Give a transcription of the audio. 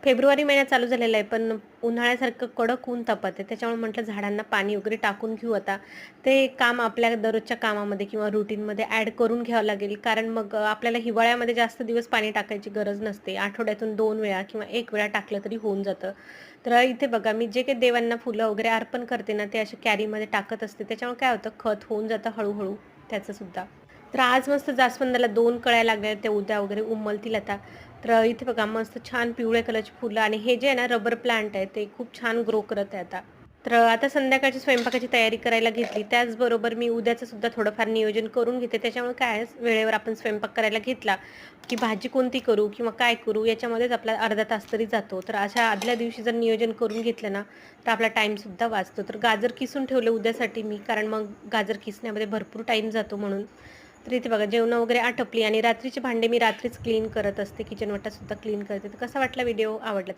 February महिना चालू झालेला आहे, पण उन्हाळ्यासारखं कडक ऊन तापत आहे. त्याच्यामुळे म्हटलं झाडांना पाणी वगैरे टाकून घेऊ आता. ते काम आपल्या दररोजच्या कामामध्ये किंवा रुटीनमध्ये ॲड करून घ्यावं लागेल. कारण मग आपल्याला हिवाळ्यामध्ये जास्त दिवस पाणी टाकायची गरज नसते. आठवड्यातून 2 वेळा किंवा 1 वेळा टाकलं तरी होऊन जातं. तर इथे बघा मी जे काही देवांना फुलं वगैरे अर्पण करते ना, ते असे कॅरीमध्ये टाकत असते. त्याच्यामुळे काय होतं खत होऊन जातं हळू त्याचंसुद्धा. तर आज मस्त जास्वंदाला 2 कळ्या लागल्या, त्या उद्या वगैरे उमलतील आता. तर इथे बघा मस्त छान पिवळ्या कलरची फुलं आणि हे जे आहे ना रबर प्लांट आहे ते खूप छान ग्रो करत आहे आता. तर आता संध्याकाळची स्वयंपाकाची तयारी करायला घेतली. त्याचबरोबर मी उद्याचं सुद्धा थोडंफार नियोजन करून घेते. त्याच्यामुळे काय आहे वेळेवर आपण स्वयंपाक करायला घेतला, की भाजी कोणती करू किंवा काय करू याच्यामध्येच आपला अर्धा तास तरी जातो. तर अशा आदल्या दिवशी जर नियोजन करून घेतलं ना, तर आपला टाईमसुद्धा वाचतो. तर गाजर किसून ठेवले उद्यासाठी मी, कारण मग गाजर किसण्यामध्ये भरपूर टाईम जातो म्हणून. तर इथे बघा जेवणं वगैरे आटपली आणि रात्रीचे भांडे मी रात्रीच क्लीन करत असते. किचन वटासुद्धा क्लीन करते. तर कसा वाटला व्हिडिओ? आवडला